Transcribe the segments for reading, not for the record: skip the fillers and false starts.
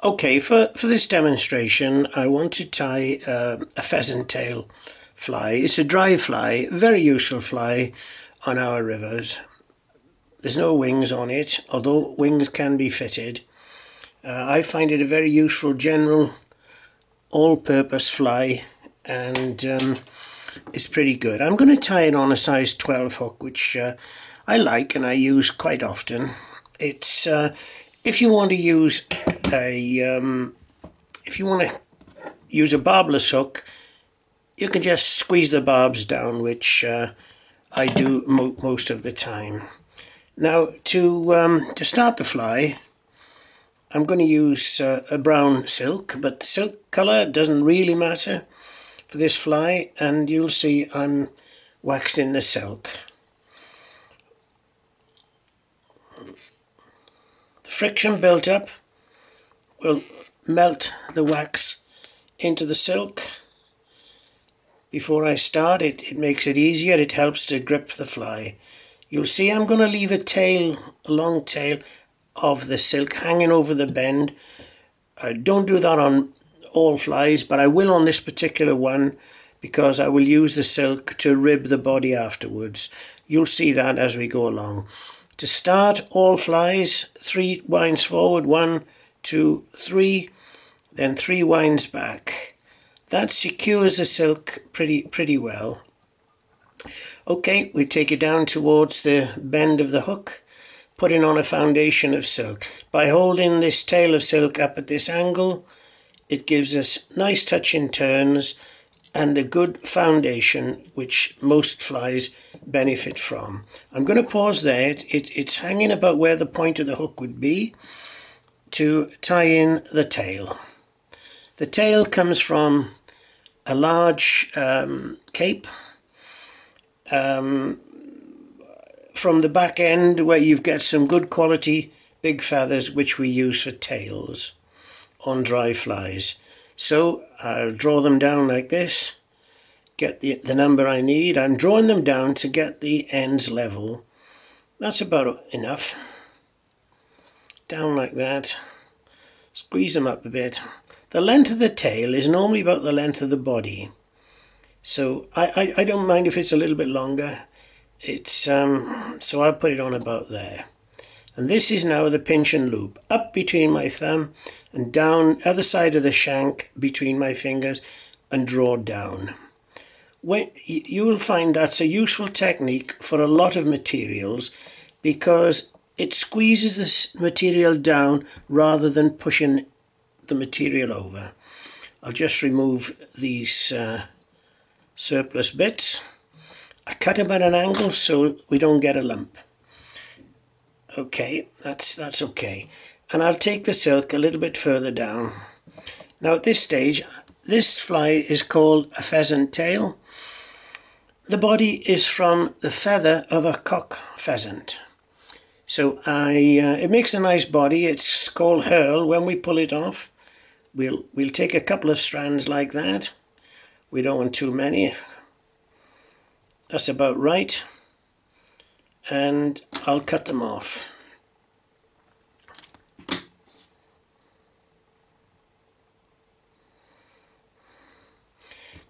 Okay, for this demonstration, I want to tie a pheasant tail fly. It's a dry fly, very useful fly on our rivers. There's no wings on it, although wings can be fitted. I find it a very useful general all-purpose fly, and it's pretty good. I'm going to tie it on a size 12 hook, which I like and I use quite often. It's if you want to use a barbless hook, you can just squeeze the barbs down, which I do most of the time. Now to start the fly, I'm going to use a brown silk, but the silk colour doesn't really matter for this fly, and you'll see I'm waxing the silk. The friction built up will melt the wax into the silk. Before I start it makes it easier, it helps to grip the fly. You'll see I'm going to leave a long tail of the silk hanging over the bend. I don't do that on all flies, but I will on this particular one because I will use the silk to rib the body afterwards. You'll see that as we go along. To start all flies, 3 winds forward, 1, 2, 3, then 3 winds back. That secures the silk pretty well. Okay, we take it down towards the bend of the hook, putting on a foundation of silk. By holding this tail of silk up at this angle, it gives us nice touching turns and a good foundation which most flies benefit from. I'm going to pause there. It's hanging about where the point of the hook would be to tie in the tail. The tail comes from a large cape from the back end, where you've got some good quality big feathers which we use for tails on dry flies. So I'll draw them down like this, get the number I need. I'm drawing them down to get the ends level. That's about enough. Down like that. Squeeze them up a bit. The length of the tail is normally about the length of the body. So I don't mind if it's a little bit longer. It's so I'll put it on about there. And this is now the pinch and loop, up between my thumb and down other side of the shank between my fingers and draw down. You will find that's a useful technique for a lot of materials because it squeezes this material down rather than pushing the material over. I'll just remove these surplus bits. I cut them at an angle so we don't get a lump. Okay, that's okay. And I'll take the silk a little bit further down. Now at this stage, this fly is called a pheasant tail. The body is from the feather of a cock pheasant. So it makes a nice body. It's called herl. When we pull it off, we'll take a couple of strands like that. We don't want too many. That's about right. And I'll cut them off.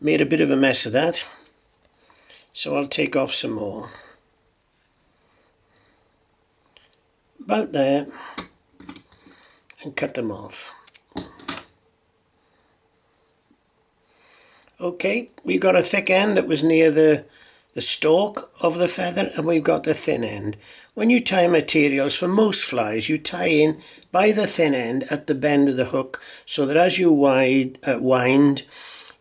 Made a bit of a mess of that, so I'll take off some more. About there, and cut them off. Okay, we've got a thick end that was near the stalk of the feather, and we've got the thin end. When you tie materials, for most flies, you tie in by the thin end at the bend of the hook, so that as you wind,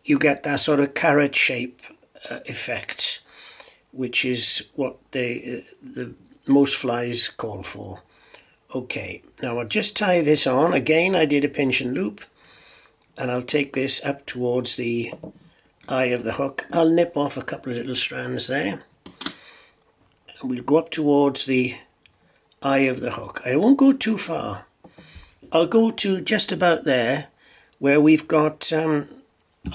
you get that sort of carrot shape effect, which is what the most flies call for. Okay, now I'll just tie this on. Again, I did a pinch and loop, and I'll take this up towards the eye of the hook. I'll nip off a couple of little strands there, and we'll go up towards the eye of the hook. I won't go too far. I'll go to just about there where we've got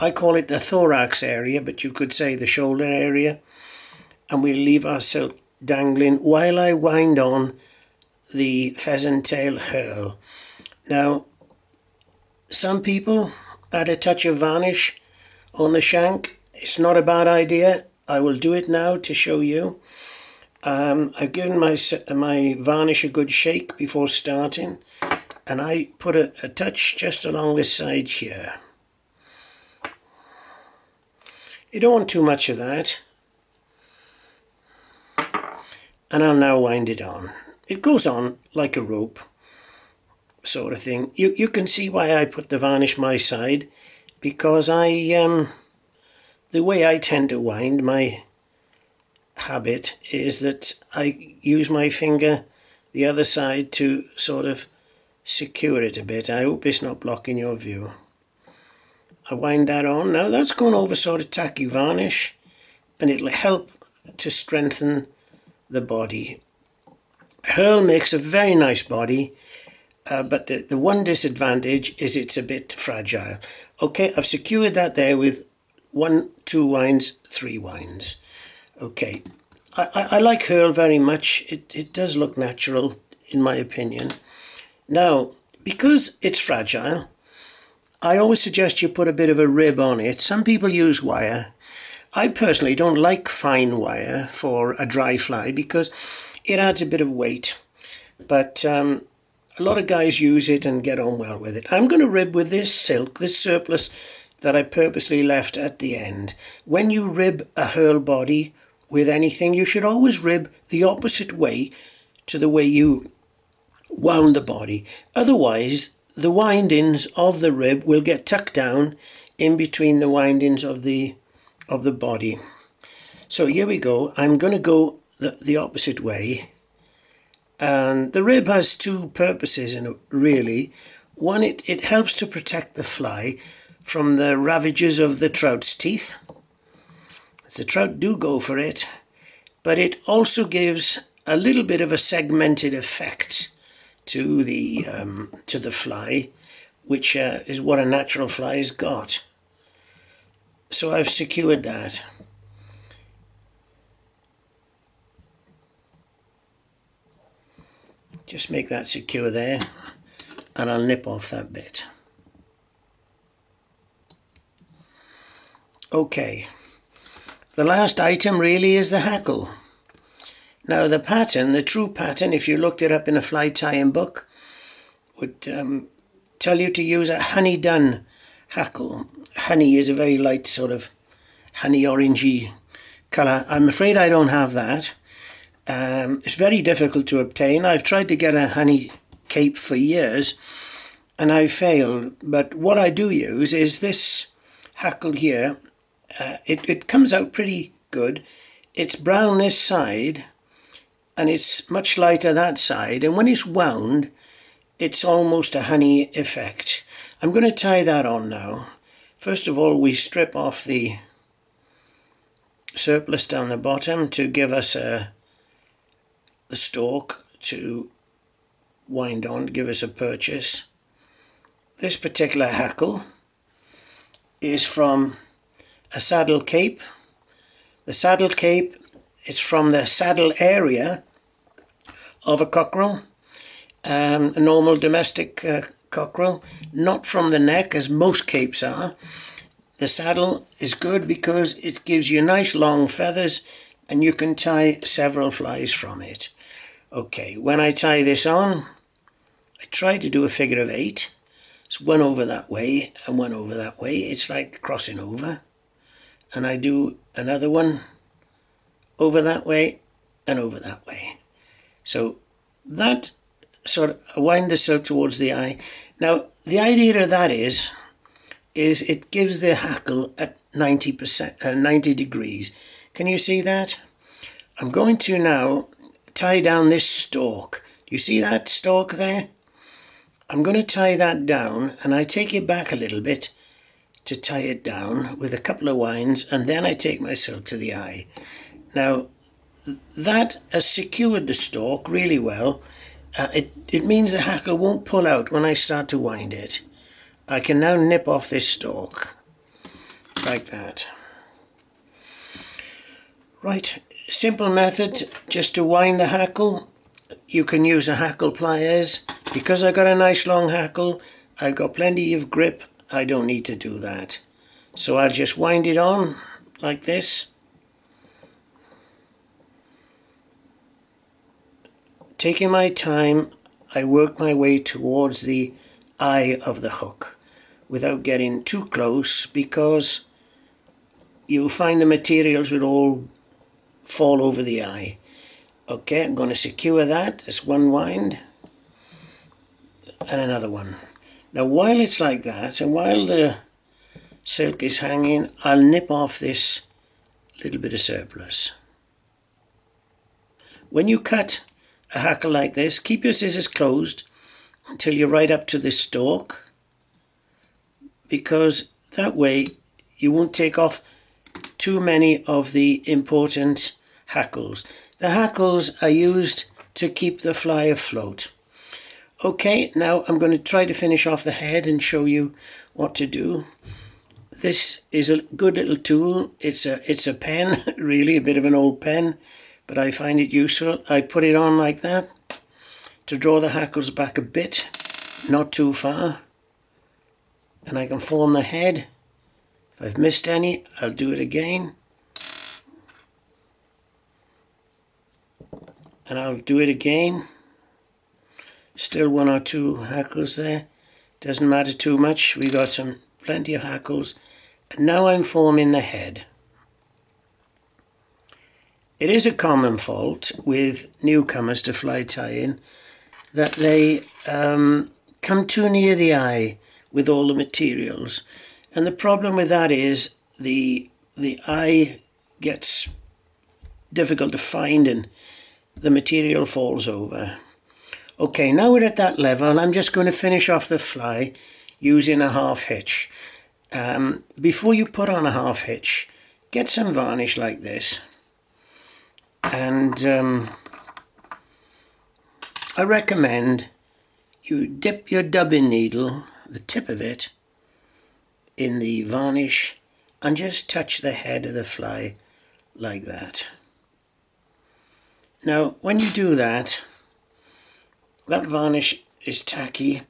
I call it the thorax area, but you could say the shoulder area, and we'll leave our silk dangling while I wind on the pheasant tail herl. Now some people add a touch of varnish on the shank. It's not a bad idea. I will do it now to show you. I've given my varnish a good shake before starting, and I put a touch just along this side here. You don't want too much of that. And I'll now wind it on. It goes on like a rope sort of thing. You can see why I put the varnish my side, because the way I tend to wind, my habit is that I use my finger the other side to sort of secure it a bit. I hope it's not blocking your view. I wind that on. Now that's going over sort of tacky varnish, and it'll help to strengthen the body. Herl makes a very nice body, but the one disadvantage is it's a bit fragile. Okay, I've secured that there with 1, 2 winds, 3 winds. Okay, I like Herl very much. It does look natural in my opinion. Now, because it's fragile, I always suggest you put a bit of a rib on it. Some people use wire. I personally don't like fine wire for a dry fly because it adds a bit of weight. But a lot of guys use it and get on well with it. I'm going to rib with this silk, this surplus that I purposely left at the end. When you rib a Herl body with anything, you should always rib the opposite way to the way you wound the body. Otherwise, the windings of the rib will get tucked down in between the windings of the body. So here we go. I'm going to go the opposite way. And the rib has 2 purposes in it, really. One, it helps to protect the fly from the ravages of the trout's teeth. The trout do go for it, but it also gives a little bit of a segmented effect to the fly, which is what a natural fly has got. So I've secured that. Just make that secure there, and I'll nip off that bit. Okay, the last item really is the hackle. Now the pattern, the true pattern, if you looked it up in a fly tying book, would tell you to use a honey dun hackle. Honey is a very light sort of honey orangey colour. I'm afraid I don't have that. It's very difficult to obtain. I've tried to get a honey cape for years and I've failed. But what I do use is this hackle here. It comes out pretty good. It's brown this side and it's much lighter that side, and when it's wound it's almost a honey effect. I'm going to tie that on now. First of all, we strip off the surplus down the bottom to give us the stalk to wind on, give us a purchase. This particular hackle is from a saddle cape. The saddle cape is from the saddle area of a cockerel, a normal domestic cockerel, not from the neck as most capes are. The saddle is good because it gives you nice long feathers and you can tie several flies from it. Okay, when I tie this on, I try to do a figure of 8. It's 1 over that way and 1 over that way. It's like crossing over. And I do another one over that way and over that way. So that sort of wind the silk towards the eye. Now the idea of that is it gives the hackle at 90%, 90 degrees. Can you see that? I'm going to now tie down this stalk. Do you see that stalk there? I'm going to tie that down, and I take it back a little bit to tie it down with a couple of winds, and then I take my silk to the eye. Now that has secured the stalk really well. It means the hackle won't pull out when I start to wind it. I can now nip off this stalk like that. Right, simple method just to wind the hackle. You can use a hackle pliers. Because I got a nice long hackle, I've got plenty of grip, I don't need to do that. So I'll just wind it on like this. Taking my time, I work my way towards the eye of the hook without getting too close, because you'll find the materials will all fall over the eye. Okay, I'm going to secure that. That's one wind and another one. Now while it's like that, and while the silk is hanging, I'll nip off this little bit of surplus. When you cut a hackle like this, keep your scissors closed until you're right up to the stalk, because that way you won't take off too many of the important hackles. The hackles are used to keep the fly afloat. Okay, now I'm going to try to finish off the head and show you what to do. This is a good little tool. It's a pen, really, a bit of an old pen, but I find it useful. I put it on like that to draw the hackles back a bit, not too far, and I can form the head. If I've missed any, I'll do it again, and I'll do it again. Still one or two hackles there, doesn't matter too much, we got plenty of hackles. And now I'm forming the head. It is a common fault with newcomers to fly tying that they come too near the eye with all the materials, and the problem with that is the eye gets difficult to find and the material falls over. Okay, now we're at that level. I'm just going to finish off the fly using a half hitch. Before you put on a half hitch, get some varnish like this, and I recommend you dip your dubbing needle, the tip of it, in the varnish and just touch the head of the fly like that. Now when you do that, that varnish is tacky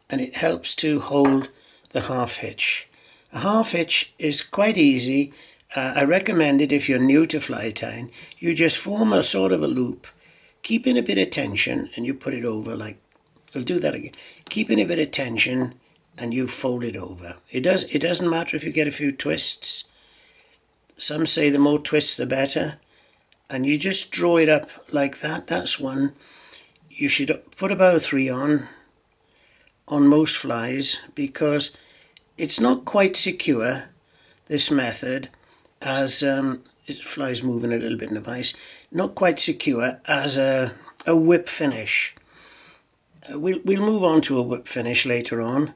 and it helps to hold the half hitch. A half hitch is quite easy. I recommend it if you're new to fly tying. You just form a sort of a loop, keep in a bit of tension, and you put it over like, I'll do that again. Keep in a bit of tension and you fold it over. It doesn't matter if you get a few twists. Some say the more twists the better. And you just draw it up like that. That's one. You should put about 3 on most flies, because it's not quite secure, this method, as flies moving a little bit in the vise, not quite secure as a whip finish. We'll move on to a whip finish later on,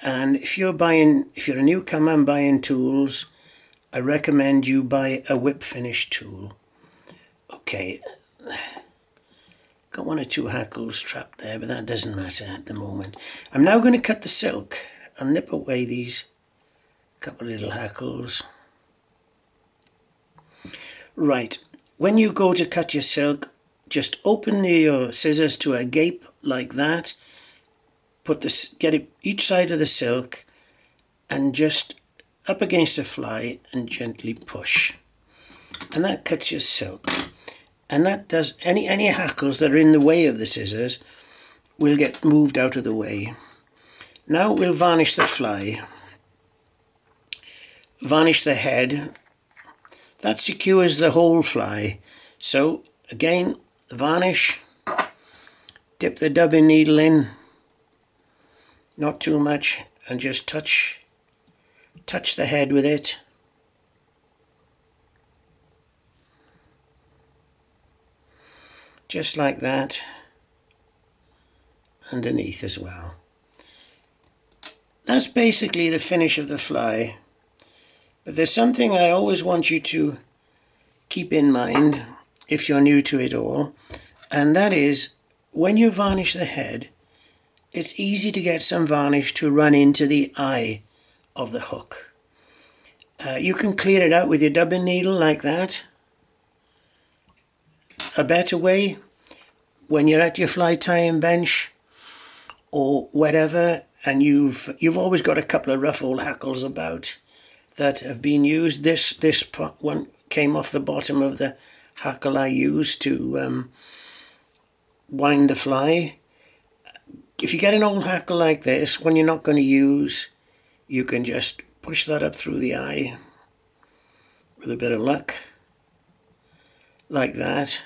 and if you're a newcomer and buying tools, I recommend you buy a whip finish tool. Okay, got 1 or 2 hackles trapped there, but that doesn't matter at the moment. I'm now going to cut the silk and nip away these couple little hackles. Right, when you go to cut your silk, just open your scissors to a gape like that. Get each side of the silk and just up against the fly and gently push. And that cuts your silk. And that does any hackles that are in the way of the scissors will get moved out of the way. Now we'll varnish the fly. Varnish the head. That secures the whole fly. So again, varnish, dip the dubbing needle in, not too much, and just touch the head with it. Just like that, underneath as well. That's basically the finish of the fly. But there's something I always want you to keep in mind if you're new to it all, and that is when you varnish the head, it's easy to get some varnish to run into the eye of the hook. You can clear it out with your dubbing needle like that. A better way, when you're at your fly tying bench or whatever, and you've always got a couple of rough old hackles about that have been used. This one came off the bottom of the hackle I used to wind the fly. If you get an old hackle like this, when you're not going to use, you can just push that up through the eye with a bit of luck, like that,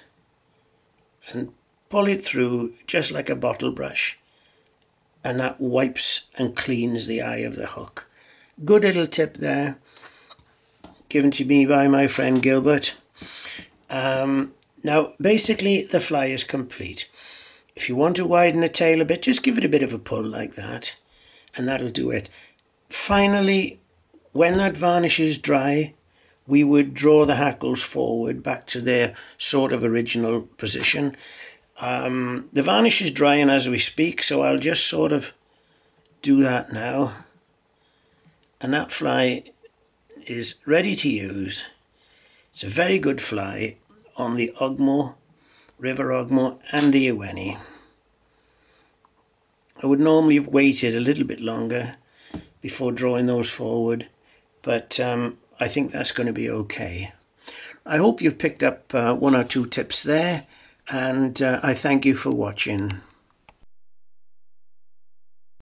and pull it through just like a bottle brush, and that wipes and cleans the eye of the hook. Good little tip there, given to me by my friend Gilbert. Now basically the fly is complete. If you want to widen the tail a bit, just give it a bit of a pull like that, and that'll do it. Finally, when that varnish is dry, we would draw the hackles forward back to their sort of original position. The varnish is drying as we speak, so I'll just sort of do that now. And that fly is ready to use. It's a very good fly on the Ogmore, River Ogmore and the Iweni. I would normally have waited a little bit longer before drawing those forward, but I think that's going to be okay. I hope you've picked up one or two tips there, and I thank you for watching.